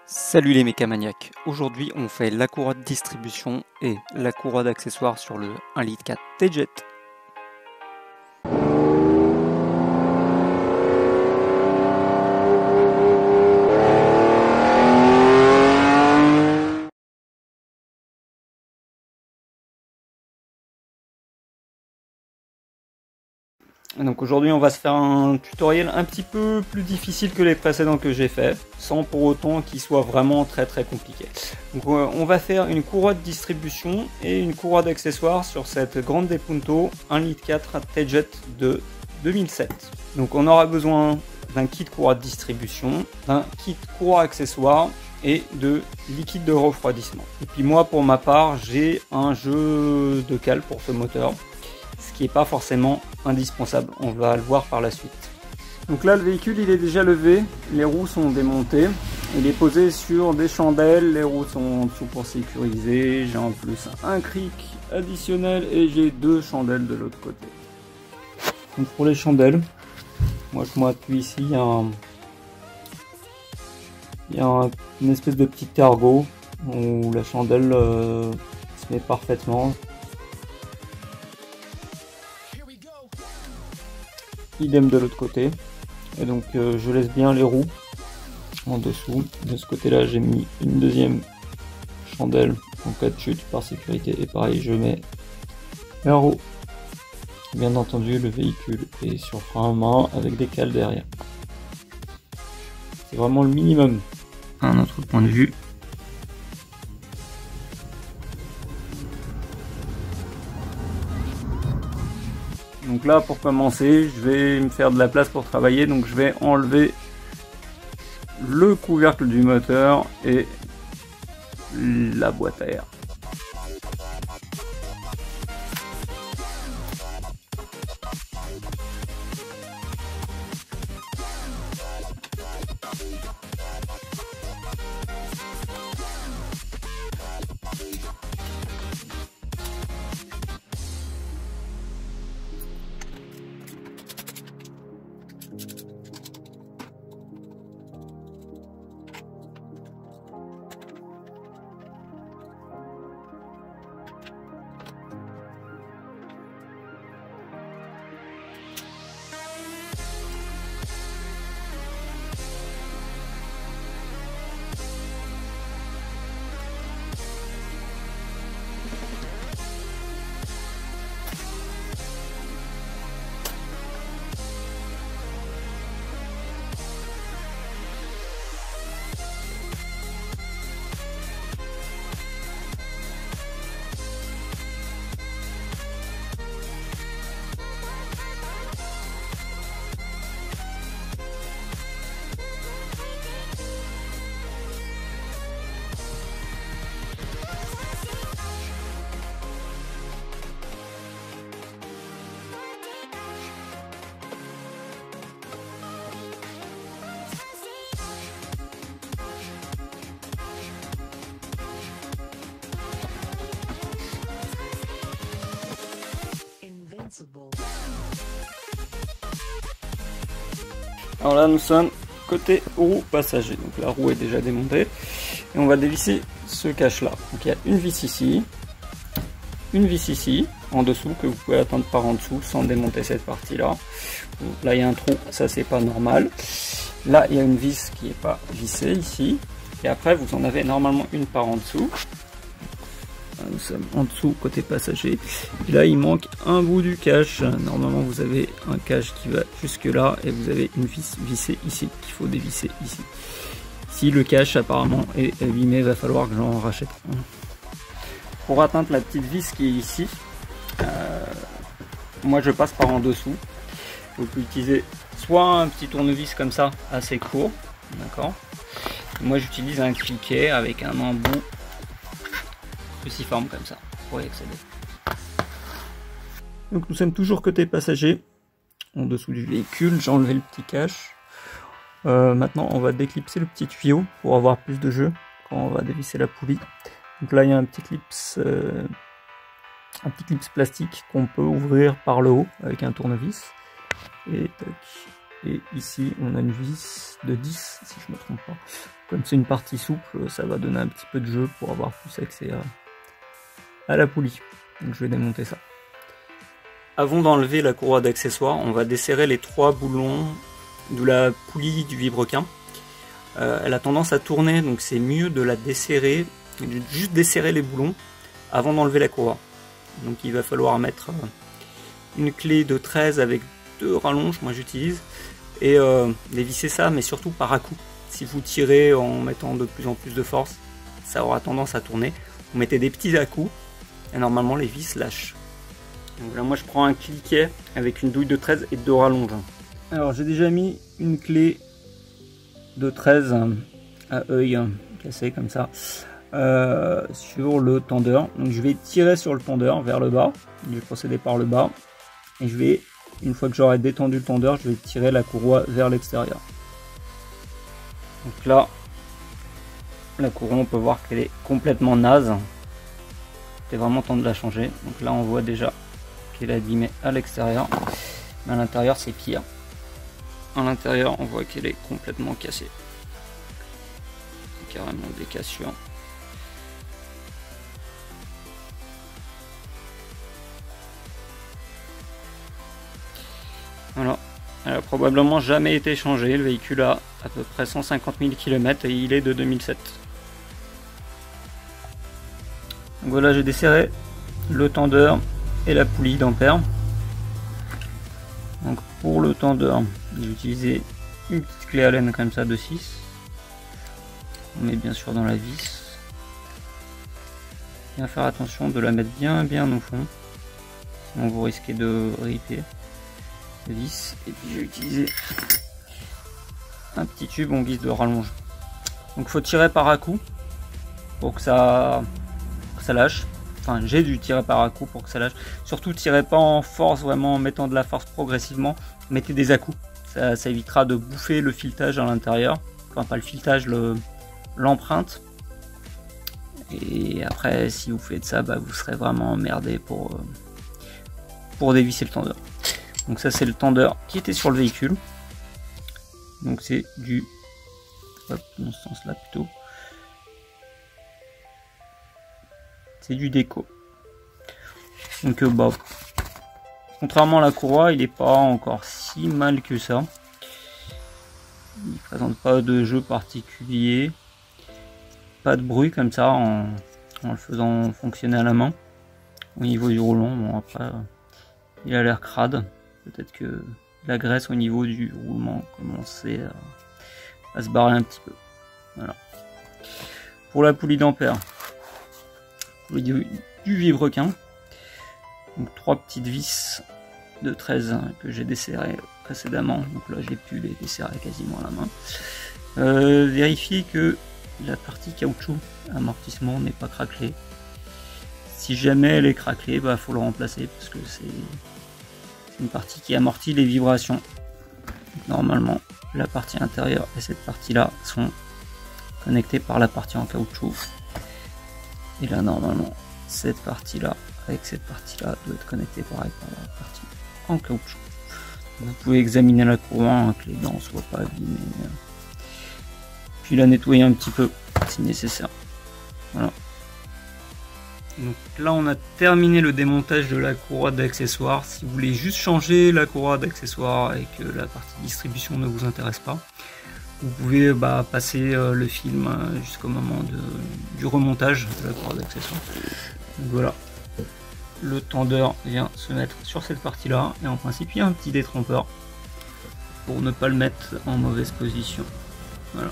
Salut les mécamaniacs, aujourd'hui on fait la courroie de distribution et la courroie d'accessoires sur le 1,4 litre T-Jet. Donc aujourd'hui on va se faire un tutoriel un petit peu plus difficile que les précédents que j'ai fait, sans pour autant qu'il soit vraiment très compliqué. Donc on va faire une courroie de distribution et une courroie d'accessoires sur cette Grande Punto 1,4 litre T-Jet de 2007. Donc on aura besoin d'un kit courroie de distribution, d'un kit courroie accessoire et de liquide de refroidissement. Et puis moi pour ma part j'ai un jeu de cale pour ce moteur, ce qui n'est pas forcément indispensable, on va le voir par la suite. Donc là le véhicule il est déjà levé, les roues sont démontées, il est posé sur des chandelles, les roues sont en dessous pour sécuriser, j'ai en plus un cric additionnel et j'ai deux chandelles de l'autre côté. Donc pour les chandelles, moi je m'appuie ici, il y a une espèce de petit ergot où la chandelle se met parfaitement. Idem de l'autre côté, et donc je laisse bien les roues en dessous. De ce côté là j'ai mis une deuxième chandelle en cas de chute par sécurité, et pareil je mets la roue. Bien entendu le véhicule est sur frein à main avec des cales derrière, c'est vraiment le minimum à notre point de vue. Donc là pour commencer je vais me faire de la place pour travailler, donc je vais enlever le couvercle du moteur et la boîte à air. Alors là nous sommes côté roue passager, donc la roue est déjà démontée et on va dévisser ce cache là. Donc il y a une vis ici, une vis ici en dessous que vous pouvez atteindre par en dessous sans démonter cette partie là. Là il y a un trou, ça c'est pas normal. Là il y a une vis qui n'est pas vissée ici, et après vous en avez normalement une par en dessous. Nous sommes en dessous côté passager, et là il manque un bout du cache. Normalement vous avez un cache qui va jusque là et vous avez une vis vissée ici qu'il faut dévisser ici. Si le cache apparemment est abîmé, il va falloir que j'en rachète un. Pour atteindre la petite vis qui est ici, moi je passe par en dessous. Vous pouvez utiliser soit un petit tournevis comme ça assez court, d'accord. Moi j'utilise un cliquet avec un embout cruciforme comme ça pour y accéder. Donc nous sommes toujours côté passager, en dessous du véhicule. J'ai enlevé le petit cache. Maintenant on va déclipser le petit tuyau pour avoir plus de jeu quand on va dévisser la poulie. Donc là il y a un petit clips plastique qu'on peut ouvrir par le haut avec un tournevis. Et tac, Et ici, on a une vis de 10, si je ne me trompe pas. Comme c'est une partie souple, ça va donner un petit peu de jeu pour avoir plus accès à la poulie. Donc je vais démonter ça. Avant d'enlever la courroie d'accessoires, on va desserrer les 3 boulons de la poulie du vilebrequin. Elle a tendance à tourner, donc c'est mieux de la desserrer, juste desserrer les boulons avant d'enlever la courroie. Donc il va falloir mettre une clé de 13 avec 2 rallonges, moi j'utilise, et dévisser ça, mais surtout par à-coups. Si vous tirez en mettant de plus en plus de force, ça aura tendance à tourner. Vous mettez des petits à-coups, et normalement les vis lâchent. Donc là moi je prends un cliquet avec une douille de 13 et 2 rallonges. Alors j'ai déjà mis une clé de 13 à œil cassé comme ça sur le tendeur. Donc je vais tirer sur le tendeur vers le bas, je vais procéder par le bas et je vais, une fois que j'aurai détendu le tendeur, je vais tirer la courroie vers l'extérieur. Donc là la courroie, on peut voir qu'elle est complètement naze, c'est vraiment temps de la changer. Donc là on voit déjà qu'elle est abîmée à l'extérieur, mais à l'intérieur c'est pire. À l'intérieur, on voit qu'elle est complètement cassée. C'est carrément des cassures. Voilà. Elle a probablement jamais été changée. Le véhicule a à peu près 150 000 km et il est de 2007. Donc voilà, j'ai desserré le tendeur et la poulie d'ampère. Donc pour le tendeur, j'ai utilisé une petite clé Allen comme ça de 6. On met bien sûr dans la vis. Bien faire attention de la mettre bien au fond. Sinon vous risquez de ripper la vis. Et puis j'ai utilisé un petit tube en guise de rallonge. Donc faut tirer par à-coup pour que ça lâche. Enfin, j'ai dû tirer par à-coup pour que ça lâche. Surtout, tirez pas en force, vraiment en mettant de la force progressivement. Mettez des à-coups. Ça évitera de bouffer le filetage à l'intérieur. Enfin, pas le filetage, l'empreinte. Et après, si vous faites ça, bah, vous serez vraiment emmerdé pour dévisser le tendeur. Donc ça, c'est le tendeur qui était sur le véhicule. Donc c'est du... Hop, dans ce sens-là plutôt. C'est du déco. Donc bah, contrairement à la courroie, il n'est pas encore si mal que ça. Il ne présente pas de jeu particulier. Pas de bruit comme ça en le faisant fonctionner à la main. Au niveau du roulant, bon après il a l'air crade. Peut-être que la graisse au niveau du roulement commençait à se barrer un petit peu. Voilà. Pour la poulie d'ampère. Du vilebrequin, donc 3 petites vis de 13 que j'ai desserrées précédemment, donc là j'ai pu les desserrer quasiment à la main. Vérifiez que la partie caoutchouc amortissement n'est pas craquelée. Si jamais elle est craquelée, bah faut le remplacer parce que c'est une partie qui amortit les vibrations. Donc, normalement la partie intérieure et cette partie là sont connectées par la partie en caoutchouc. Et là, normalement, cette partie-là, avec cette partie-là, doit être connectée pareil par la partie en caoutchouc. Vous pouvez examiner la courroie, que les dents ne soient pas abîmées. Puis la nettoyer un petit peu, si nécessaire. Voilà. Donc là, on a terminé le démontage de la courroie d'accessoires. Si vous voulez juste changer la courroie d'accessoires et que la partie distribution ne vous intéresse pas, vous pouvez passer le film jusqu'au moment du remontage de la courroie d'accessoires. Donc voilà, le tendeur vient se mettre sur cette partie là et en principe il y a un petit détrompeur pour ne pas le mettre en mauvaise position. Voilà.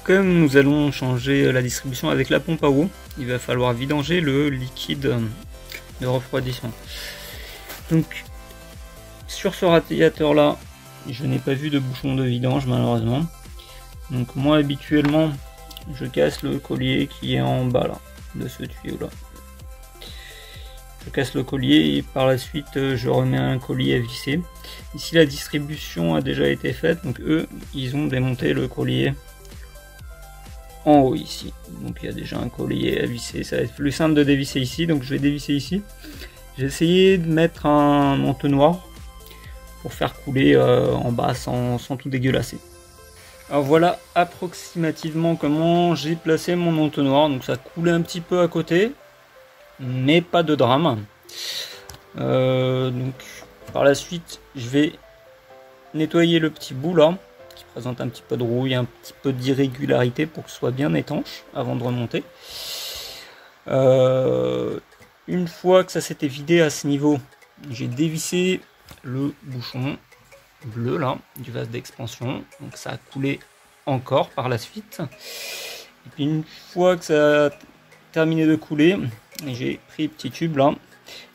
Comme nous allons changer la distribution avec la pompe à eau, il va falloir vidanger le liquide de refroidissement. Donc sur ce radiateur là, je n'ai pas vu de bouchon de vidange malheureusement. Donc moi habituellement je casse le collier qui est en bas là, de ce tuyau là. Je casse le collier et par la suite je remets un collier à visser. Ici la distribution a déjà été faite, donc eux ils ont démonté le collier en haut ici. Donc il y a déjà un collier à visser, ça va être plus simple de dévisser ici, donc je vais dévisser ici. J'ai essayé de mettre un entonnoir pour faire couler en bas sans tout dégueulasser. Alors voilà approximativement comment j'ai placé mon entonnoir. Donc ça coulait un petit peu à côté, mais pas de drame. Donc par la suite, je vais nettoyer le petit bout là, qui présente un petit peu de rouille, un petit peu d'irrégularité pour que ce soit bien étanche avant de remonter. Une fois que ça s'était vidé à ce niveau, j'ai dévissé le bouchon bleu là du vase d'expansion, donc ça a coulé encore par la suite. Et puis une fois que ça a terminé de couler, j'ai pris le petit tube là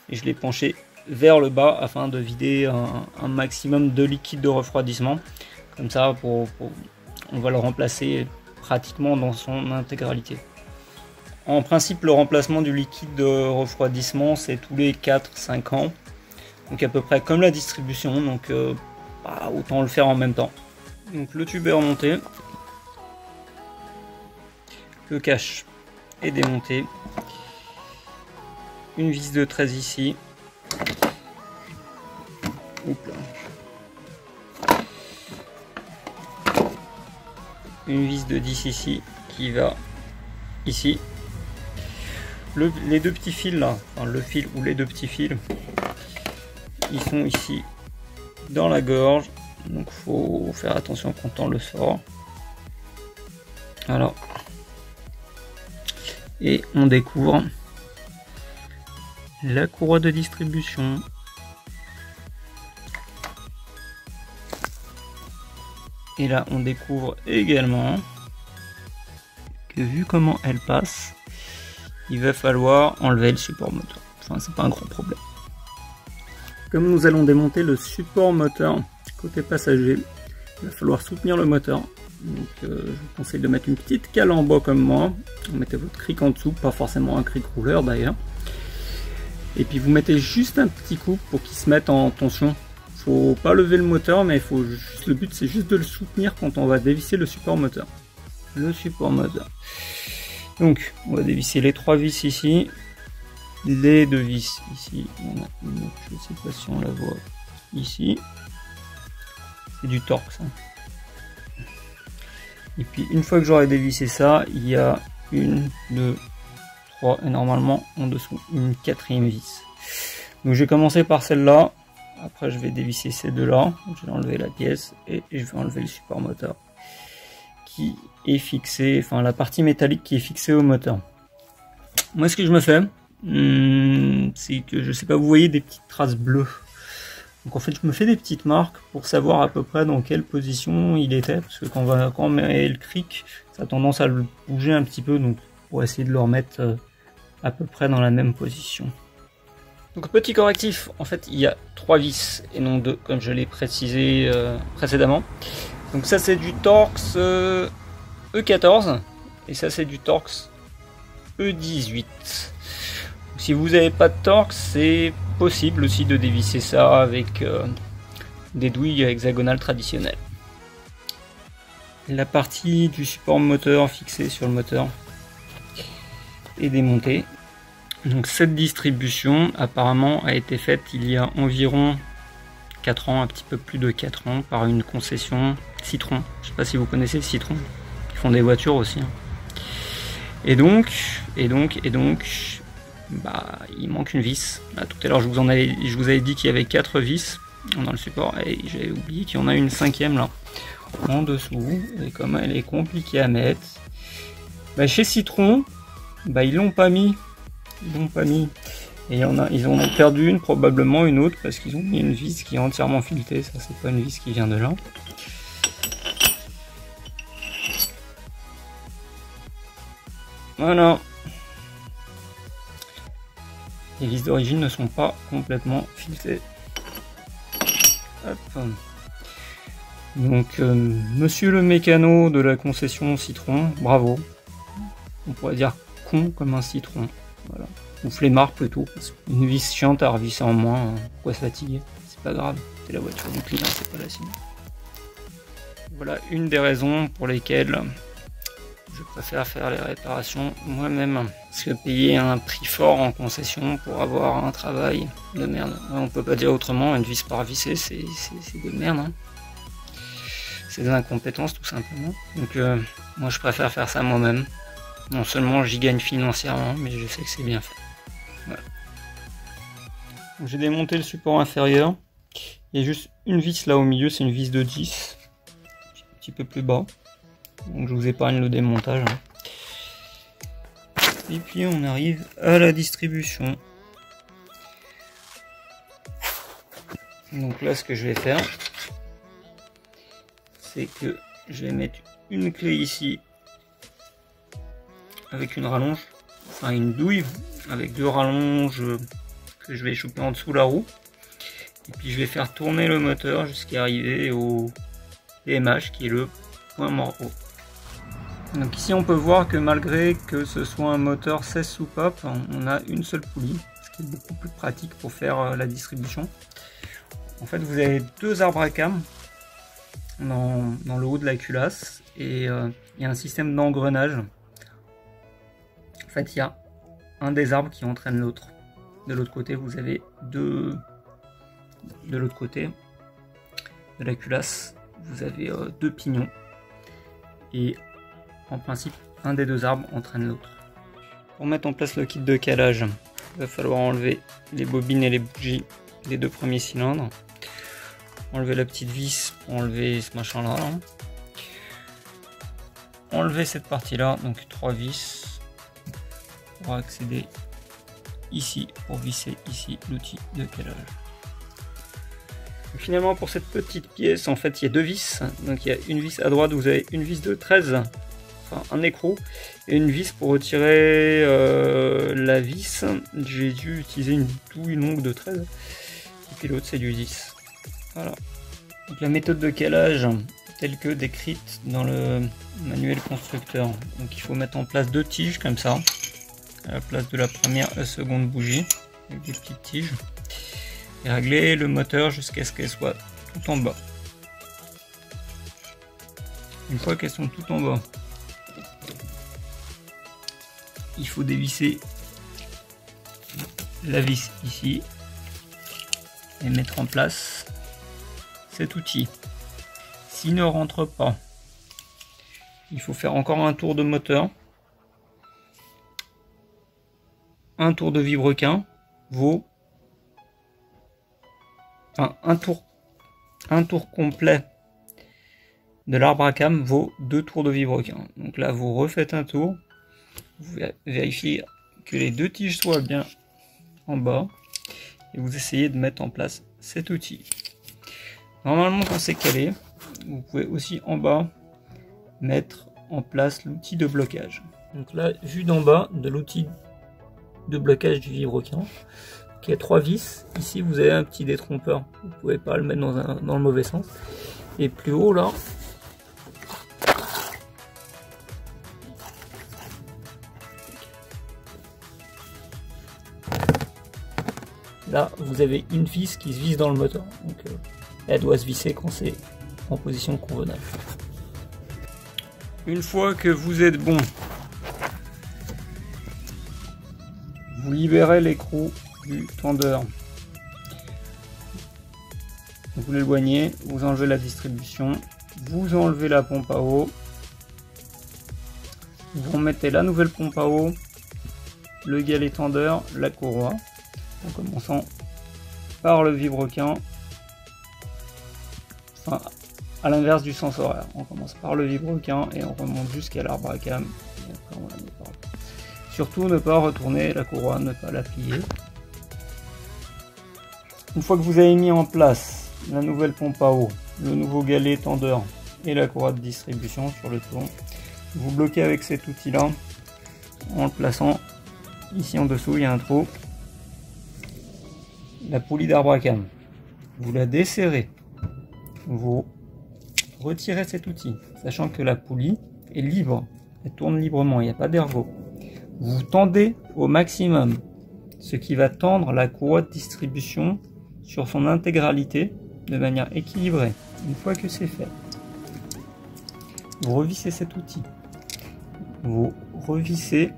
et je l'ai penché vers le bas afin de vider un maximum de liquide de refroidissement. Comme ça, on va le remplacer pratiquement dans son intégralité. En principe, le remplacement du liquide de refroidissement, c'est tous les 4-5 ans. Donc à peu près comme la distribution, donc autant le faire en même temps. Donc le tube est remonté, le cache est démonté, une vis de 13 ici, une vis de 10 ici qui va ici, les deux petits fils là, enfin le fil ou les deux petits fils, ils sont ici dans la gorge, donc faut faire attention quand on le sort. Alors, et on découvre la courroie de distribution. Et là, on découvre également que vu comment elle passe, il va falloir enlever le support moteur. Enfin, c'est pas un grand problème. Comme nous allons démonter le support moteur côté passager, il va falloir soutenir le moteur. Donc je vous conseille de mettre une petite cale en bas comme moi. Vous mettez votre cric en dessous, pas forcément un cric rouleur d'ailleurs. Et puis vous mettez juste un petit coup pour qu'il se mette en tension. Faut pas lever le moteur, mais le but c'est juste de le soutenir quand on va dévisser le support moteur. Le support moteur. Donc on va dévisser les 3 vis ici. Les 2 vis ici, il y en a une autre, je ne sais pas si on la voit ici, c'est du torque ça. Et puis une fois que j'aurai dévissé ça, il y a 1, 2, 3 et normalement en dessous une 4e vis. Donc je vais commencer par celle-là, après je vais dévisser ces deux-là, je vais enlever la pièce et je vais enlever le support moteur qui est fixé, enfin la partie métallique qui est fixée au moteur. Moi ce que je me fais, c'est que je sais pas, vous voyez des petites traces bleues. Donc en fait je me fais des petites marques pour savoir à peu près dans quelle position il était, parce que quand on met le cric, ça a tendance à le bouger un petit peu, donc pour essayer de le remettre à peu près dans la même position. Donc petit correctif, en fait il y a 3 vis et non 2 comme je l'ai précisé précédemment. Donc ça c'est du Torx E14 et ça c'est du Torx E18. Si vous n'avez pas de Torx, c'est possible aussi de dévisser ça avec des douilles hexagonales traditionnelles. La partie du support moteur fixée sur le moteur est démontée. Donc cette distribution apparemment a été faite il y a environ 4 ans, un petit peu plus de 4 ans, par une concession Citroën. Je ne sais pas si vous connaissez Citroën, ils font des voitures aussi. Et donc, bah, il manque une vis. Là, tout à l'heure, je vous avais dit qu'il y avait 4 vis dans le support et j'avais oublié qu'il y en a une 5e là en dessous. Et comme elle est compliquée à mettre, bah, chez Citroën, bah, ils l'ont pas mis. Et ils en ont perdu une, probablement une autre, parce qu'ils ont mis une vis qui est entièrement filetée. Ça, c'est pas une vis qui vient de là. Voilà. Les vis d'origine ne sont pas complètement filetées. Hop. Donc, monsieur le mécano de la concession Citroën, bravo. On pourrait dire con comme un citron. Voilà. Ou flemmard plutôt, parce qu'une vis chiante à revisser en moins, pourquoi se fatiguer? C'est pas grave, c'est la voiture du client, c'est pas la sienne. Voilà une des raisons pour lesquelles je préfère faire les réparations moi-même. Parce que payer un prix fort en concession pour avoir un travail de merde. On peut pas dire autrement, une vis par visser, c'est de merde. Hein. C'est de l'incompétence tout simplement. Donc moi je préfère faire ça moi-même. Non seulement j'y gagne financièrement, mais je sais que c'est bien fait. Voilà. J'ai démonté le support inférieur. Il y a juste une vis là au milieu, c'est une vis de 10. Un petit peu plus bas. Donc je vous épargne le démontage. Et puis on arrive à la distribution. Donc là ce que je vais faire, c'est que je vais mettre une clé ici avec une rallonge, enfin une douille avec 2 rallonges que je vais choper en dessous la roue. Et puis je vais faire tourner le moteur jusqu'à arriver au PMH qui est le point mort haut. Donc ici on peut voir que malgré que ce soit un moteur 16 soupapes, on a une seule poulie, ce qui est beaucoup plus pratique pour faire la distribution. En fait vous avez 2 arbres à cam dans le haut de la culasse et il y a un système d'engrenage. En fait il y a un des arbres qui entraîne l'autre. De l'autre côté vous avez de l'autre côté de la culasse vous avez 2 pignons et en principe un des 2 arbres entraîne l'autre. Pour mettre en place le kit de calage, il va falloir enlever les bobines et les bougies des 2 premiers cylindres, enlever la petite vis pour enlever ce machin là, enlever cette partie là, donc 3 vis pour accéder ici pour visser ici l'outil de calage. Et finalement pour cette petite pièce en fait il y a 2 vis, donc il y a une vis à droite, vous avez une vis de 13, enfin un écrou, et une vis pour retirer la vis. J'ai dû utiliser une douille longue de 13 et puis l'autre c'est du 10. Voilà. Donc la méthode de calage telle que décrite dans le manuel constructeur. Donc il faut mettre en place 2 tiges comme ça à la place de la première et seconde bougie avec des petites tiges et régler le moteur jusqu'à ce qu'elle soit tout en bas. Une fois qu'elles sont tout en bas, il faut dévisser la vis ici et mettre en place cet outil. S'il ne rentre pas, il faut faire encore un tour de moteur. Un tour de vilebrequin vaut un tour complet de l'arbre à cam vaut 2 tours de vilebrequin. Donc là vous refaites un tour, vous vérifiez que les 2 tiges soient bien en bas et vous essayez de mettre en place cet outil. Normalement quand c'est calé, vous pouvez aussi en bas mettre en place l'outil de blocage. Donc là, vue d'en bas de l'outil de blocage du vilebrequin qui a 3 vis. Ici vous avez un petit détrompeur, vous pouvez pas le mettre dans le mauvais sens. Et plus haut là, là vous avez une vis qui se visse dans le moteur, donc elle doit se visser quand c'est en position convenable. Une fois que vous êtes bon, vous libérez l'écrou du tendeur, vous l'éloignez, vous enlevez la distribution, vous enlevez la pompe à eau, vous remettez la nouvelle pompe à eau, le galet tendeur, la courroie, en commençant par le vilebrequin, enfin à l'inverse du sens horaire, on commence par le vilebrequin et on remonte jusqu'à l'arbre à cam et après on la met par là. Surtout ne pas retourner la courroie, ne pas la plier. Une fois que vous avez mis en place la nouvelle pompe à eau, le nouveau galet tendeur et la courroie de distribution sur le tour, vous bloquez avec cet outil là en le plaçant ici en dessous, il y a un trou, la poulie d'arbre à cam. Vous la desserrez, vous retirez cet outil, sachant que la poulie est libre, elle tourne librement, il n'y a pas d'ergot. Vous tendez au maximum, ce qui va tendre la courroie de distribution sur son intégralité de manière équilibrée. Une fois que c'est fait, vous revissez cet outil. vous revissez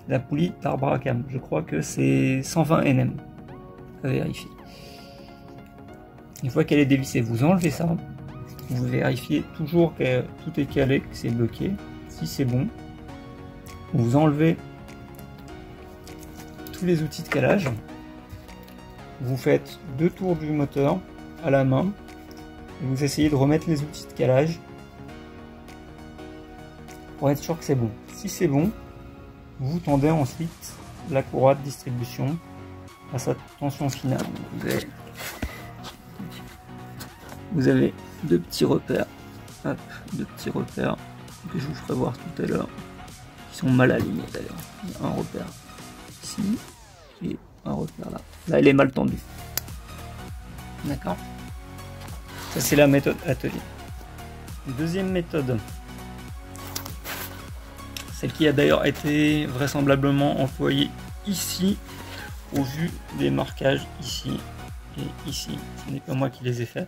la poulie d'arbre à cam. Je crois que c'est 120 Nm. À vérifier. Une fois qu'elle est dévissée, vous enlevez ça. Vous vérifiez toujours que tout est calé, que c'est bloqué. Si c'est bon, vous enlevez tous les outils de calage. Vous faites 2 tours du moteur à la main. Et vous essayez de remettre les outils de calage pour être sûr que c'est bon. Si c'est bon, vous tendez ensuite la courroie de distribution à sa tension finale. Vous avez 2 petits repères. Hop, 2 petits repères que je vous ferai voir tout à l'heure. Qui sont mal alignés d'ailleurs. Un repère ici et un repère là. Là, elle est mal tendue. D'accord? Ça, c'est la méthode atelier. Deuxième méthode. Celle qui a d'ailleurs été vraisemblablement employée ici, au vu des marquages ici et ici. Ce n'est pas moi qui les ai faits.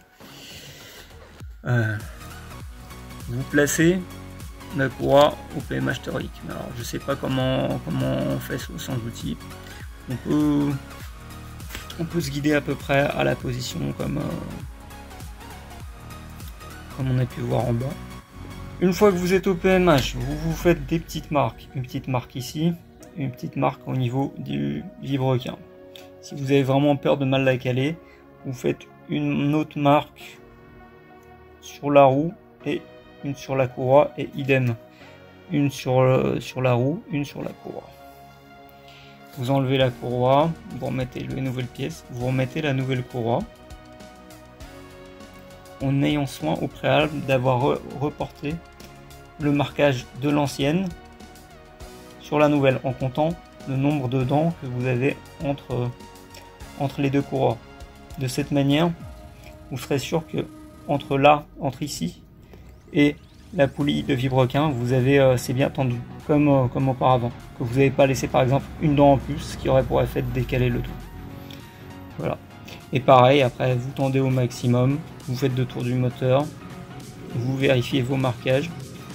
Vous placez la courroie au PMH théorique. Alors, je sais pas comment on fait sans outil. On peut se guider à peu près à la position comme on a pu voir en bas. Une fois que vous êtes au PMH, vous faites des petites marques. Une petite marque ici, une petite marque au niveau du vilebrequin. Si vous avez vraiment peur de mal la caler, vous faites une autre marque sur la roue et une sur la courroie et idem. Une sur la roue, une sur la courroie. Vous enlevez la courroie, vous remettez les nouvelles pièces, vous remettez la nouvelle courroie. En ayant soin au préalable d'avoir reporté le marquage de l'ancienne sur la nouvelle, en comptant le nombre de dents que vous avez entre les deux courroies. De cette manière, vous serez sûr que entre ici et la poulie de vilebrequin, vous avez c'est bien tendu, comme auparavant. Que vous n'avez pas laissé par exemple une dent en plus, ce qui aurait pour effet de décaler le tout. Voilà. Et pareil, après vous tendez au maximum, vous faites 2 tours du moteur, vous vérifiez vos marquages.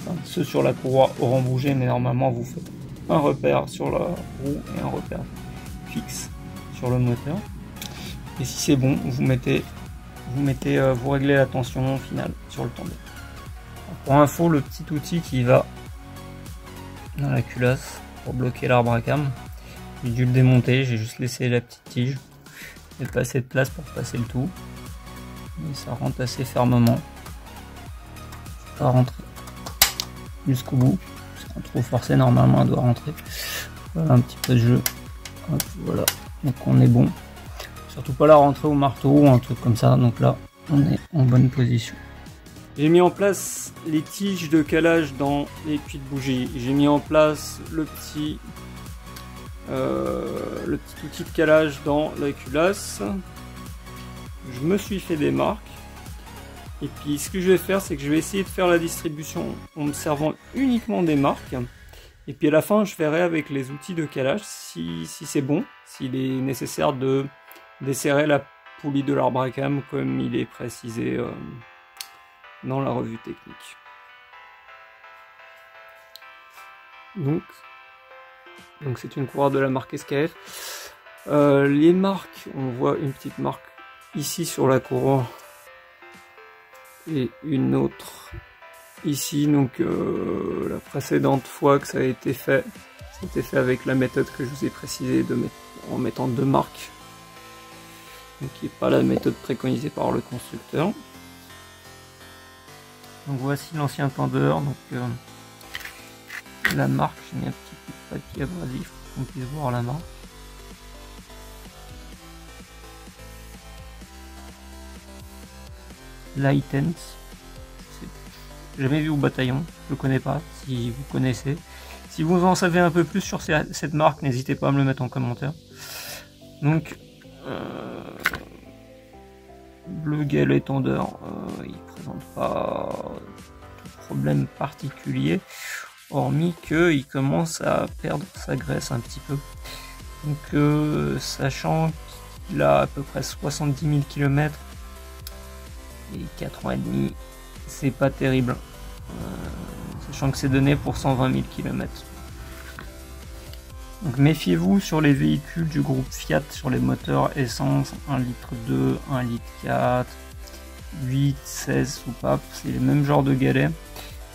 Enfin, ceux sur la courroie auront bougé, mais normalement vous faites un repère sur la roue et un repère fixe sur le moteur. Et si c'est bon, vous réglez la tension finale sur le tendeur. Pour info, le petit outil qui va dans la culasse pour bloquer l'arbre à cam, j'ai dû le démonter, j'ai juste laissé la petite tige et pas assez de place pour passer le tout. Et ça rentre assez fermement. Ça va rentrer jusqu'au bout. Sans trop forcer, normalement elle doit rentrer. Voilà un petit peu de jeu. Hop, voilà, donc on est bon. Surtout pas la rentrer au marteau ou un truc comme ça, donc là on est en bonne position. J'ai mis en place les tiges de calage dans les puits de bougie. J'ai mis en place le petit outil de calage dans la culasse. Je me suis fait des marques. Et puis ce que je vais faire, c'est que je vais essayer de faire la distribution en me servant uniquement des marques. Et puis à la fin, je verrai avec les outils de calage si c'est bon, s'il est nécessaire de desserrer la poulie de l'arbre à cam comme il est précisé dans la revue technique. Donc c'est une courroie de la marque SKF. Les marques, on voit une petite marque ici sur la courroie et une autre ici. Donc la précédente fois que ça a été fait, c'était fait avec la méthode que je vous ai précisé en mettant 2 marques. Donc qui n'est pas la méthode préconisée par le constructeur. Donc voici l'ancien tendeur. Donc la marque, j'ai mis un petit peu de papier abrasif pour qu'on puisse voir la marque. Lightens, j'ai jamais vu au bataillon, je ne connais pas, si vous connaissez. Si vous en savez un peu plus sur cette marque, n'hésitez pas à me le mettre en commentaire. Donc le galet tendeur, il présente pas de problème particulier, hormis qu'il commence à perdre sa graisse un petit peu. Donc sachant qu'il a à peu près 70 000 km et 4 ans et demi, c'est pas terrible. sachant que c'est donné pour 120 000 km. Donc méfiez-vous sur les véhicules du groupe Fiat, sur les moteurs essence 1,2 litre, 1,4 litre, 8, 16 soupapes, c'est les mêmes genres de galets.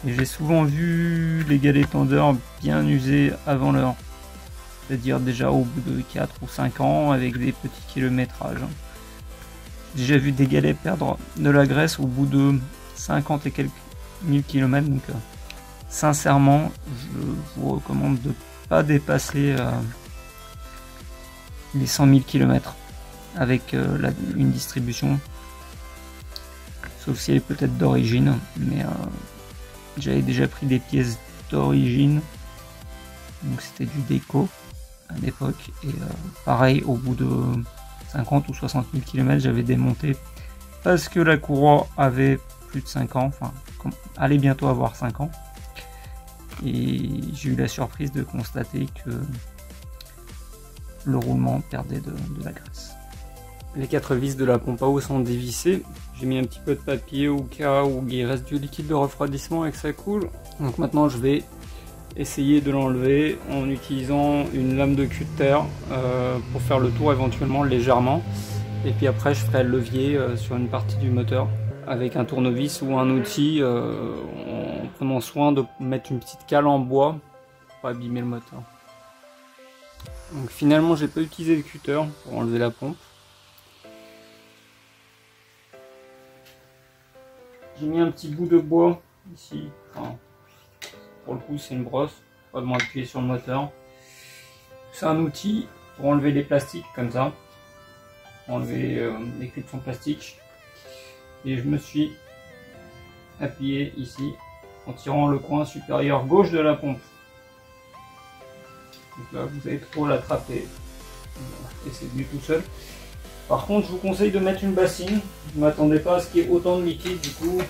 Et j'ai souvent vu les galets tendeurs bien usés avant l'heure, c'est-à-dire déjà au bout de 4 ou 5 ans avec des petits kilométrages. J'ai déjà vu des galets perdre de la graisse au bout de 50 et quelques mille kilomètres, donc sincèrement je vous recommande de pas dépasser les 100 000 km avec une distribution, sauf si elle est peut-être d'origine, mais j'avais déjà pris des pièces d'origine, donc c'était du déco à l'époque, et pareil au bout de 50 ou 60 000 km j'avais démonté parce que la courroie avait plus de 5 ans, enfin allait bientôt avoir 5 ans. Et j'ai eu la surprise de constater que le roulement perdait de la graisse. Les 4 vis de la pompe à eau sont dévissées. J'ai mis un petit peu de papier au cas où il reste du liquide de refroidissement et que ça coule. Donc maintenant je vais essayer de l'enlever en utilisant une lame de cutter pour faire le tour éventuellement légèrement. Et puis après je ferai le levier sur une partie du moteur avec un tournevis ou un outil en prenant soin de mettre une petite cale en bois pour pas abîmer le moteur. Donc finalement j'ai pas utilisé le cutter pour enlever la pompe. J'ai mis un petit bout de bois ici, enfin, pour le coup c'est une brosse, pas de m'appuyer sur le moteur. C'est un outil pour enlever les plastiques comme ça, enlever les clips en plastique. Et je me suis appuyé ici en tirant le coin supérieur gauche de la pompe. Donc là vous allez trop l'attraper et c'est venu tout seul. Par contre je vous conseille de mettre une bassine, ne m'attendez pas à ce qu'il y ait autant de liquide, du coup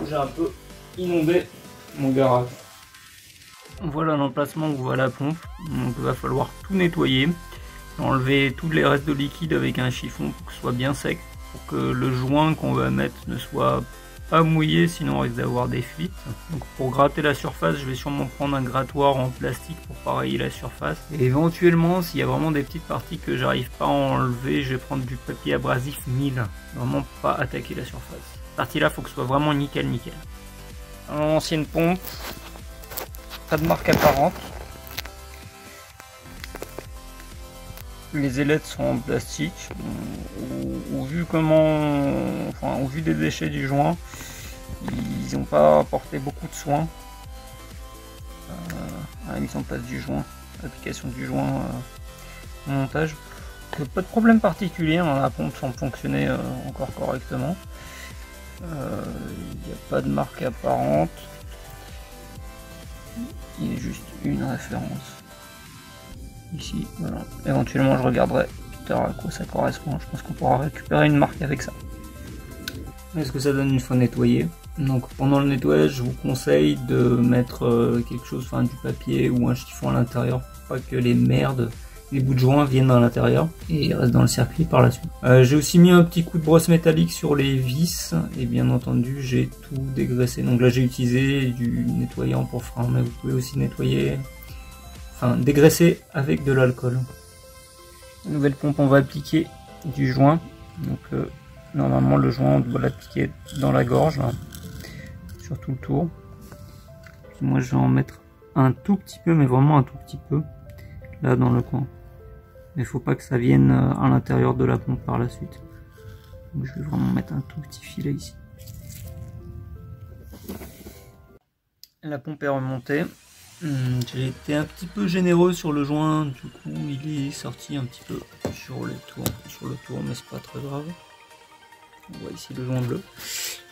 j'ai un peu inondé mon garage. Voilà l'emplacement où va la pompe, donc il va falloir tout nettoyer, enlever tous les restes de liquide avec un chiffon pour que ce soit bien sec, pour que le joint qu'on va mettre ne soit pas mouillé, sinon on risque d'avoir des fuites. Donc pour gratter la surface, je vais sûrement prendre un grattoir en plastique pour pareiller la surface. Et éventuellement, s'il y a vraiment des petites parties que j'arrive pas à enlever, je vais prendre du papier abrasif 1000. Vraiment pas attaquer la surface. Cette partie là, faut que ce soit vraiment nickel. Ancienne pompe, pas de marque apparente. Les ailettes sont en plastique. Au vu au vu des déchets du joint, ils n'ont pas apporté beaucoup de soins. La mise en place du joint, l'application du joint au montage. Pas de problème particulier, hein, la pompe semble fonctionner encore correctement. Il n'y a pas de marque apparente. Il y a juste une référence. Ici, voilà. Éventuellement je regarderai plus tard à quoi ça correspond. Je pense qu'on pourra récupérer une marque avec ça. Est-ce que ça donne une fois nettoyé? Donc pendant le nettoyage, je vous conseille de mettre quelque chose, enfin du papier ou un chiffon à l'intérieur pour pas que les merdes, les bouts de joint viennent à l'intérieur et restent dans le circuit par la suite. J'ai aussi mis un petit coup de brosse métallique sur les vis et bien entendu j'ai tout dégraissé. Donc là j'ai utilisé du nettoyant pour frein, mais vous pouvez aussi nettoyer, enfin dégraisser avec de l'alcool. Nouvelle pompe, on va appliquer du joint. Donc normalement le joint on doit l'appliquer dans la gorge là, sur tout le tour. Puis moi je vais en mettre un tout petit peu, mais vraiment un tout petit peu là dans le coin. Mais il faut pas que ça vienne à l'intérieur de la pompe par la suite. Donc je vais vraiment mettre un tout petit filet ici. La pompe est remontée. J'ai été un petit peu généreux sur le joint, du coup il est sorti un petit peu sur le tour, mais c'est pas très grave. On voit ici le joint bleu.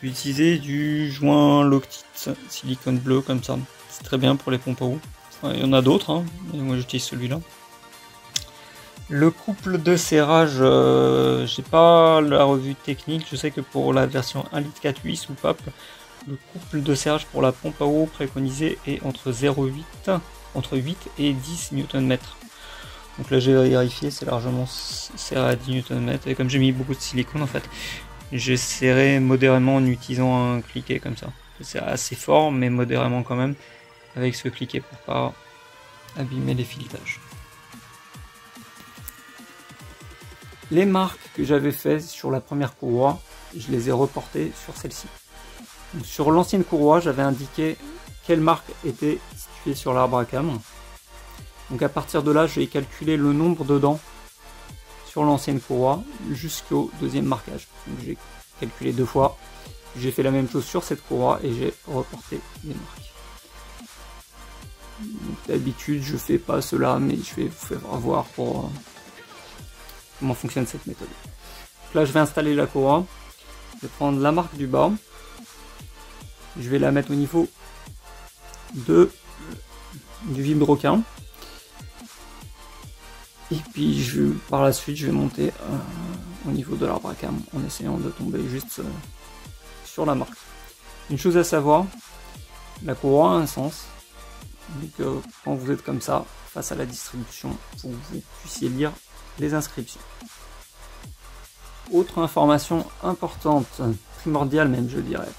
J'ai utilisé du joint Loctite silicone bleu comme ça. C'est très bien pour les pompes à eau. Il y en a d'autres, hein, mais moi j'utilise celui-là. Le couple de serrage, j'ai pas la revue technique. Je sais que pour la version 1,4 litre soupape, le couple de serrage pour la pompe à eau préconisé est entre 8 et 10 Nm. Donc là j'ai vérifié, c'est largement serré à 10 Nm. Et comme j'ai mis beaucoup de silicone en fait, j'ai serré modérément en utilisant un cliquet comme ça. C'est assez fort, mais modérément quand même, avec ce cliquet pour pas abîmer les filetages. Les marques que j'avais faites sur la première courroie, je les ai reportées sur celle-ci. Sur l'ancienne courroie, j'avais indiqué quelle marque était située sur l'arbre à cam. Donc à partir de là, j'ai calculé le nombre de dents sur l'ancienne courroie jusqu'au deuxième marquage. Donc j'ai calculé 2 fois. J'ai fait la même chose sur cette courroie et j'ai reporté les marques. D'habitude, je fais pas cela, mais je vais vous faire voir pour comment fonctionne cette méthode. Donc là, je vais installer la courroie. Je vais prendre la marque du bas. Je vais la mettre au niveau du vilebrequin. Et puis par la suite, je vais monter au niveau de l'arbre à cam en essayant de tomber juste sur la marque. Une chose à savoir, la courroie a un sens. Donc quand vous êtes comme ça, face à la distribution, il faut que vous puissiez lire les inscriptions. Autre information importante, primordiale même je dirais,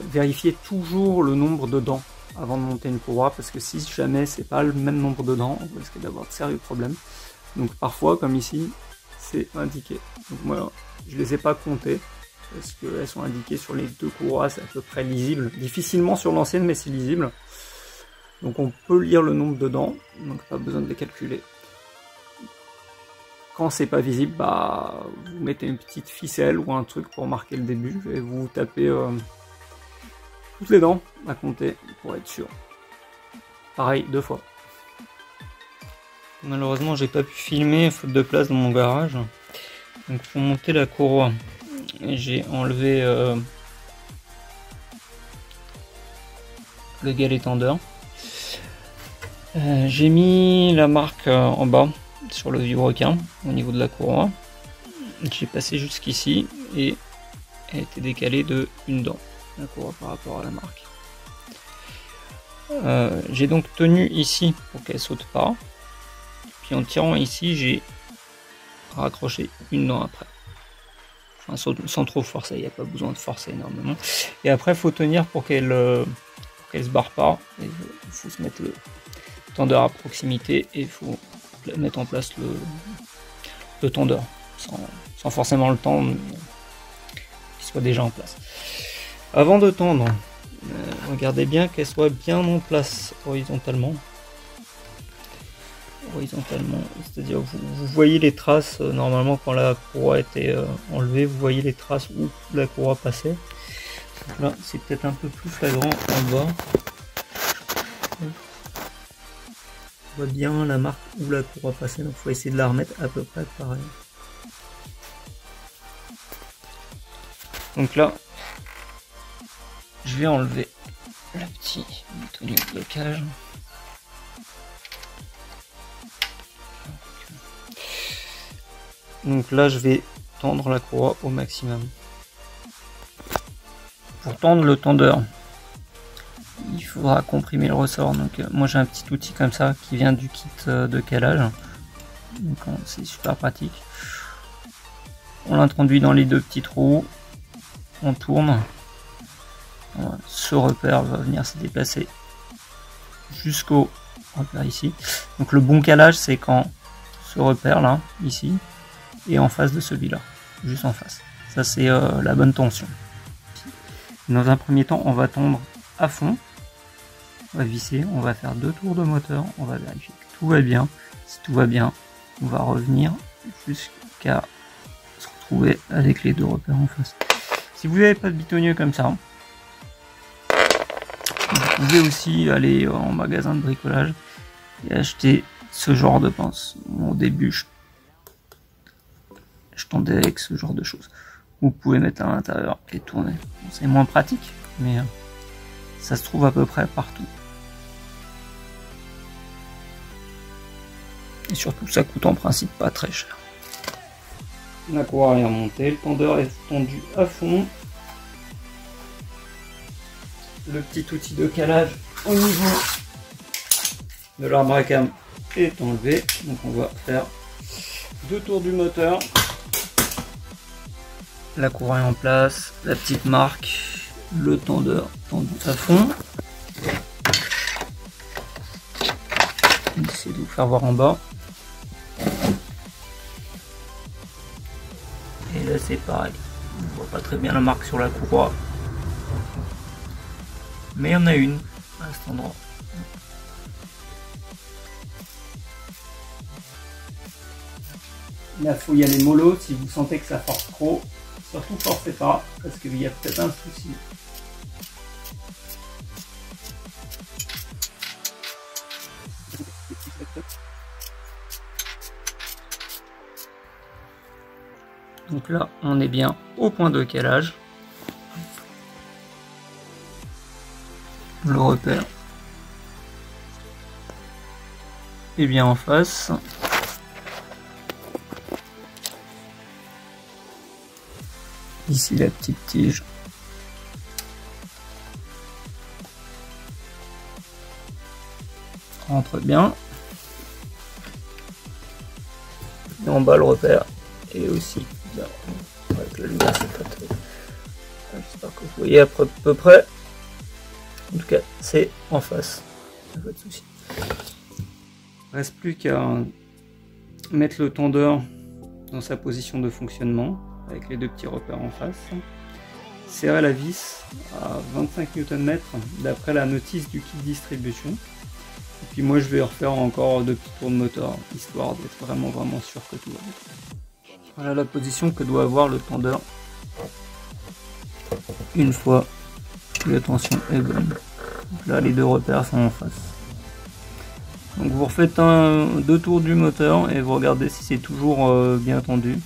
vérifiez toujours le nombre de dents avant de monter une courroie, parce que si jamais c'est pas le même nombre de dents, vous risquez d'avoir de sérieux problèmes. Donc parfois, comme ici, c'est indiqué. Donc moi, je les ai pas comptées, parce qu'elles sont indiquées sur les 2 courroies, c'est à peu près lisible. Difficilement sur l'ancienne, mais c'est lisible. Donc on peut lire le nombre de dents, donc pas besoin de les calculer. Quand c'est pas visible, bah, vous mettez une petite ficelle ou un truc pour marquer le début et vous tapez toutes les dents à compter pour être sûr. Pareil, 2 fois. Malheureusement, j'ai pas pu filmer faute de place dans mon garage. Donc pour monter la courroie, j'ai enlevé le galet tendeur. J'ai mis la marque en bas sur le vilebrequin au niveau de la courroie. J'ai passé jusqu'ici et elle était décalée de une dent, la courroie par rapport à la marque. J'ai donc tenu ici pour qu'elle saute pas. Puis en tirant ici, j'ai raccroché une dent après. Enfin, sans trop forcer, il n'y a pas besoin de forcer énormément. Et après, il faut tenir pour qu'elle se barre pas. Il faut se mettre le tendeur à proximité et il faut mettre en place le tendeur sans forcément le tendre, qu'il soit déjà en place. Avant de tendre, regardez bien qu'elle soit bien en place horizontalement, c'est-à-dire vous voyez les traces normalement quand la courroie était enlevée, vous voyez les traces où la courroie passait. Donc là c'est peut-être un peu plus flagrant en bas. On voit bien la marque où la courroie passait, donc il faut essayer de la remettre à peu près pareil. Donc là, je vais enlever le petit boutonnier de blocage. Donc là, je vais tendre la courroie au maximum. Pour tendre le tendeur, il faudra comprimer le ressort. Donc moi j'ai un petit outil comme ça qui vient du kit de calage. Donc c'est super pratique. On l'introduit dans les 2 petits trous. On tourne. Voilà. Ce repère va venir se déplacer jusqu'au repère ici. Donc le bon calage c'est quand ce repère là, ici, est en face de celui-là. Juste en face. Ça c'est la bonne tension. Dans un premier temps on va tendre à fond. On va visser, on va faire 2 tours de moteur, on va vérifier que tout va bien. Si tout va bien, on va revenir jusqu'à se retrouver avec les 2 repères en face. Si vous n'avez pas de bitonnier comme ça, vous pouvez aussi aller en magasin de bricolage et acheter ce genre de pince. Au début, je tendais avec ce genre de choses. Vous pouvez mettre à l'intérieur et tourner. Bon, c'est moins pratique, mais ça se trouve à peu près partout. Et surtout, ça coûte en principe pas très cher. La courroie est remontée, le tendeur est tendu à fond. Le petit outil de calage au niveau de l'arbre à cam est enlevé. Donc on va faire 2 tours du moteur. La courroie est en place, la petite marque le tendeur tendu à fond. J'essaie de vous faire voir en bas. Et là c'est pareil, on ne voit pas très bien la marque sur la courroie. Mais il y en a une à cet endroit. Là, il faut y aller mollo. Si vous sentez que ça force trop, surtout forcez pas, parce qu'il y a peut-être un souci. Donc là, on est bien au point de calage. Le repère est bien en face. Ici la petite tige. Rentre bien. Et en bas le repère est aussi bien. Avec la lumière c'est pas très... J'espère que vous voyez à peu près. En tout cas c'est en face. Pas de souci. Reste plus qu'à mettre le tendeur dans sa position de fonctionnement avec les deux petits repères en face. Serrer la vis à 25 Nm d'après la notice du kit distribution. Et puis moi je vais refaire encore 2 petits tours de moteur histoire d'être vraiment sûr que tout va bien. Voilà la position que doit avoir le tendeur une fois que la tension est bonne. Donc là les deux repères sont en face. Donc vous refaites 2 tours du moteur et vous regardez si c'est toujours bien tendu.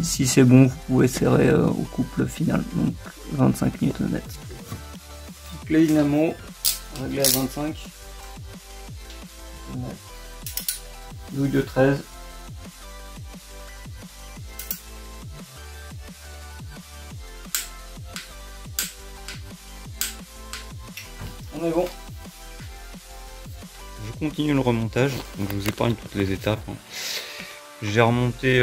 Si c'est bon, vous pouvez serrer au couple final, donc 25 Nm. Donc les dynamo réglé à 25. Douille de 13. On est bon. Je continue le remontage, donc je vous épargne toutes les étapes. J'ai remonté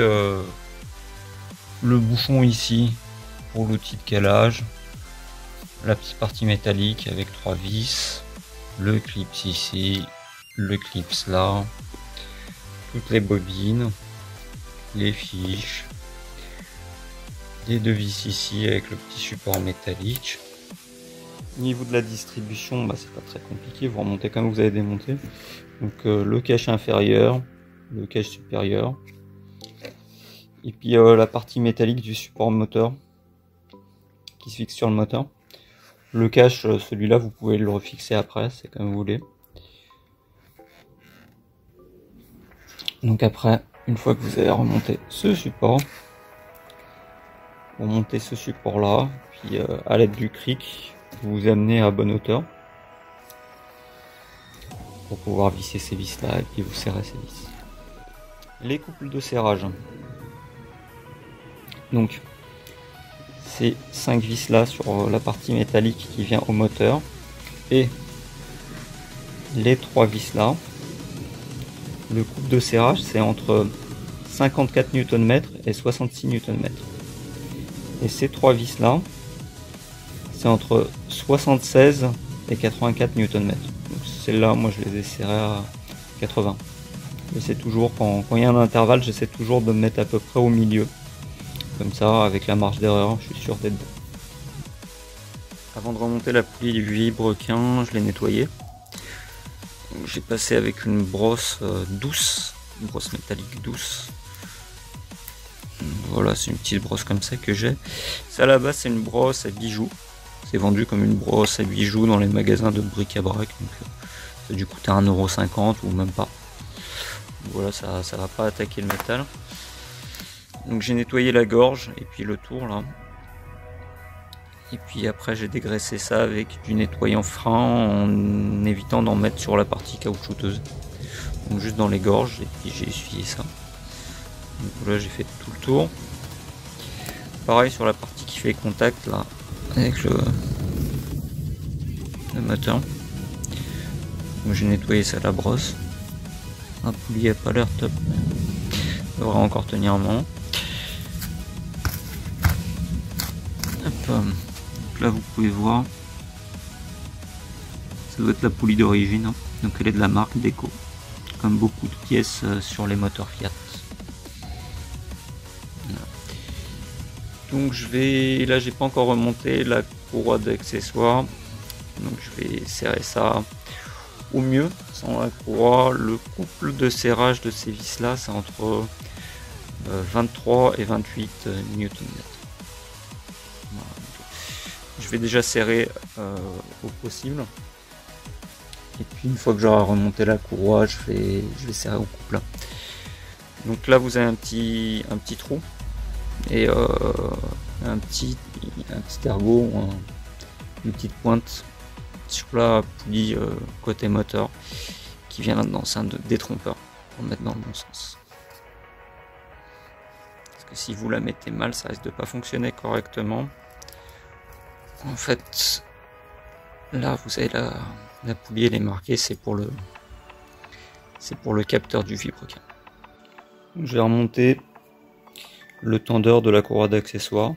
le bouchon ici pour l'outil de calage, la petite partie métallique avec 3 vis, le clips ici, le clips là, toutes les bobines, les fiches, les 2 vis ici avec le petit support métallique. Au niveau de la distribution, c'est pas très compliqué, vous remontez comme vous avez démonté. Donc le cache inférieur, le cache supérieur, et puis la partie métallique du support moteur qui se fixe sur le moteur. Le cache, celui-là, vous pouvez le refixer après, c'est comme vous voulez. Donc après, une fois que vous avez remonté ce support, vous montez ce support-là, puis à l'aide du cric, vous vous amenez à bonne hauteur pour pouvoir visser ces vis-là, et puis vous serrez ces vis. Les couples de serrage. Donc, ces 5 vis là sur la partie métallique qui vient au moteur et les 3 vis là. Le couple de serrage c'est entre 54 Nm et 66 Nm. Et ces 3 vis là c'est entre 76 et 84 Nm. Donc celles-là, moi je les ai serrées à 80. J'essaie toujours, quand il y a un intervalle, j'essaie toujours de me mettre à peu près au milieu. Comme ça, avec la marge d'erreur, je suis sûr d'être bon. Avant de remonter la poulie du vilebrequin, je l'ai nettoyée. J'ai passé avec une brosse douce, une brosse métallique douce. Voilà, c'est une petite brosse comme ça que j'ai. Ça à la base, c'est une brosse à bijoux. C'est vendu comme une brosse à bijoux dans les magasins de bric-à-brac. Donc ça a dû coûter 1,50 € ou même pas. Voilà, ça va pas attaquer le métal. Donc j'ai nettoyé la gorge et puis le tour là. Et puis après j'ai dégraissé ça avec du nettoyant frein en évitant d'en mettre sur la partie caoutchouteuse. Donc juste dans les gorges et puis j'ai essuyé ça. Donc là j'ai fait tout le tour. Pareil sur la partie qui fait contact là avec le moteur. Donc j'ai nettoyé ça à la brosse. La poulie a pas l'air top, mais ça devrait encore tenir un moment. Hop. Donc là vous pouvez voir, ça doit être la poulie d'origine, hein. Donc elle est de la marque Deco, comme beaucoup de pièces sur les moteurs Fiat. Voilà. Donc là j'ai pas encore remonté la courroie d'accessoires, donc je vais serrer ça au mieux sans la courroie. Le couple de serrage de ces vis là c'est entre 23 et 28 Nm. Voilà. Je vais déjà serrer au possible. Et puis une fois que j'aurai remonté la courroie, je vais serrer au couple. Donc là vous avez un petit trou et un petit ergot, une petite pointe sur la poulie côté moteur qui vient là-dedans. C'est un détrompeur pour mettre dans le bon sens. Parce que si vous la mettez mal, ça risque de pas fonctionner correctement. En fait, là vous avez la poulie, elle est marquée, c'est pour le capteur du vibrocam. Je vais remonter le tendeur de la courroie d'accessoires.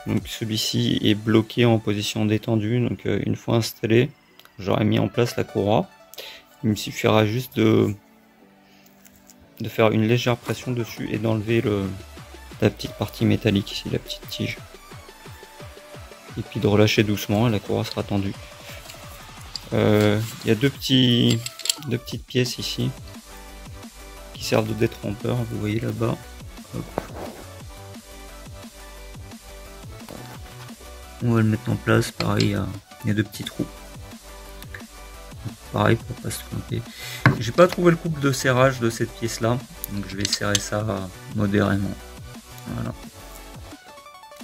Donc celui-ci est bloqué en position détendue. Donc une fois installé, j'aurai mis en place la courroie. Il me suffira juste de faire une légère pression dessus et d'enlever la petite partie métallique ici, la petite tige. Et puis de relâcher doucement et la courroie sera tendue. Il y a deux petites pièces ici qui servent de détrompeur, vous voyez là-bas. On va le mettre en place, pareil, il y a deux petits trous. Pareil pour pas se tromper. J'ai pas trouvé le couple de serrage de cette pièce là, donc je vais serrer ça modérément. Voilà.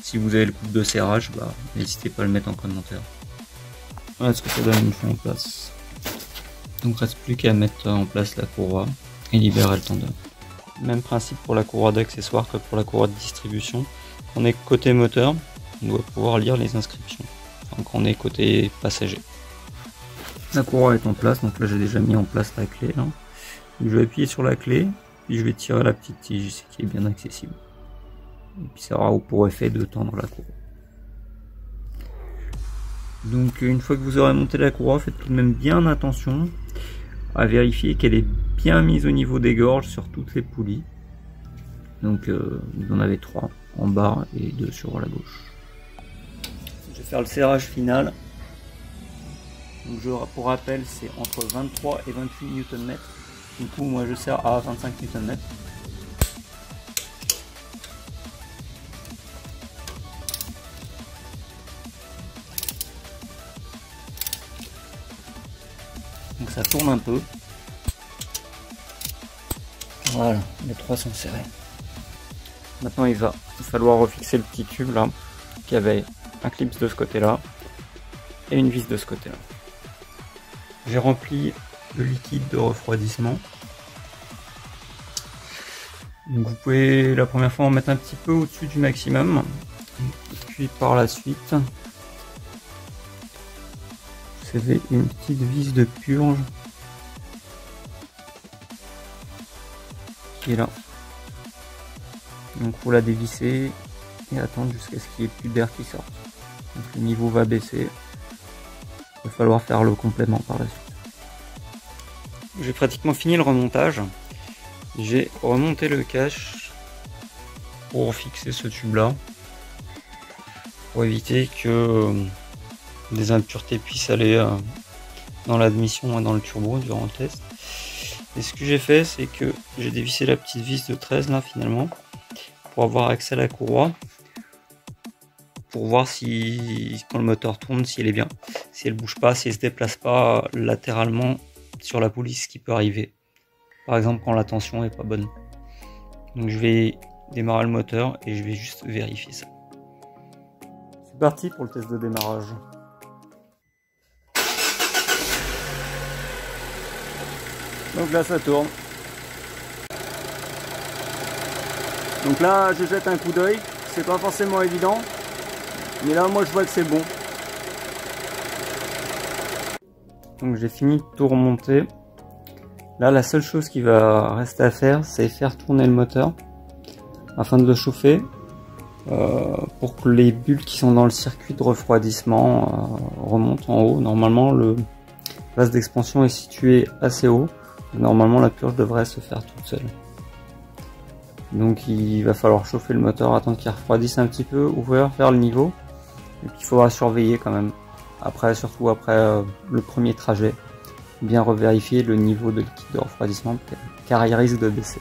Si vous avez le couple de serrage, bah, n'hésitez pas à le mettre en commentaire. Voilà ce que ça donne une fois en place. Donc il reste plus qu'à mettre en place la courroie et libérer le tendeur. Même principe pour la courroie d'accessoires que pour la courroie de distribution. Quand on est côté moteur, on doit pouvoir lire les inscriptions. Enfin, quand on est côté passager. La courroie est en place, donc là j'ai déjà mis en place la clé. Là. Je vais appuyer sur la clé, puis je vais tirer la petite tige ici qui est bien accessible. Et puis ça aura pour effet de tendre la courroie. Donc une fois que vous aurez monté la courroie, faites tout de même bien attention à vérifier qu'elle est bien mise au niveau des gorges sur toutes les poulies. Donc vous en avez 3 en bas et 2 sur la gauche. Je vais faire le serrage final. Donc pour rappel, c'est entre 23 et 28 Nm. Du coup, moi je serre à 25 Nm. Donc ça tourne un peu. Voilà, les 3 sont serrés. Maintenant il va falloir refixer le petit tube là, qui avait un clip de ce côté là et une vis de ce côté là. J'ai rempli le liquide de refroidissement. Donc vous pouvez la première fois en mettre un petit peu au-dessus du maximum. Et puis par la suite, vous avez une petite vis de purge qui est là. Donc faut la dévisser et attendre jusqu'à ce qu'il n'y ait plus d'air qui sorte. Donc le niveau va baisser. Il va falloir faire le complément par la suite. J'ai pratiquement fini le remontage. J'ai remonté le cache pour fixer ce tube là, pour éviter que des impuretés puissent aller dans l'admission et dans le turbo durant le test. Et ce que j'ai fait, c'est que j'ai dévissé la petite vis de 13 là finalement, pour avoir accès à la courroie, pour voir si quand le moteur tourne, si elle est bien, si elle bouge pas, si elle se déplace pas latéralement sur la poulie, ce qui peut arriver. Par exemple quand la tension est pas bonne. Donc je vais démarrer le moteur et je vais juste vérifier ça. C'est parti pour le test de démarrage. Donc là ça tourne. Donc là je jette un coup d'œil, c'est pas forcément évident, mais là moi je vois que c'est bon. Donc j'ai fini de tout remonter. Là la seule chose qui va rester à faire, c'est faire tourner le moteur afin de le chauffer pour que les bulles qui sont dans le circuit de refroidissement remontent en haut. Normalement le vase d'expansion est situé assez haut, et normalement la purge devrait se faire toute seule. Donc il va falloir chauffer le moteur, attendre qu'il refroidisse un petit peu, ouvrir, faire le niveau, et puis il faudra surveiller quand même. Après, surtout après le premier trajet, bien revérifier le niveau de liquide de refroidissement car il risque de baisser.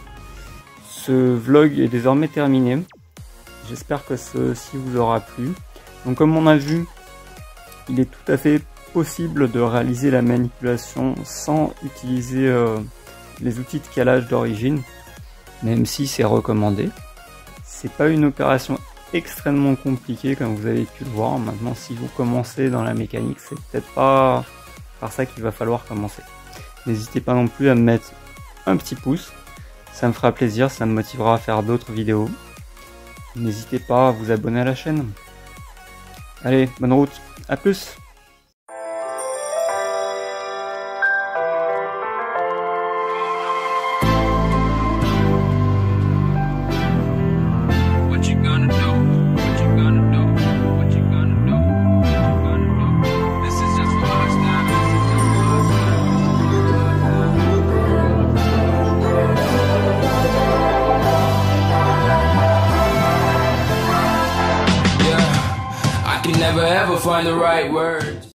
Ce vlog est désormais terminé. J'espère que ceci vous aura plu. Donc comme on a vu, il est tout à fait possible de réaliser la manipulation sans utiliser les outils de calage d'origine, même si c'est recommandé. C'est pas une opération extrêmement compliquée comme vous avez pu le voir. Maintenant, si vous commencez dans la mécanique, c'est peut-être pas par ça qu'il va falloir commencer. N'hésitez pas non plus à me mettre un petit pouce, ça me fera plaisir, ça me motivera à faire d'autres vidéos. N'hésitez pas à vous abonner à la chaîne. Allez, bonne route, à plus! Never ever find the right words.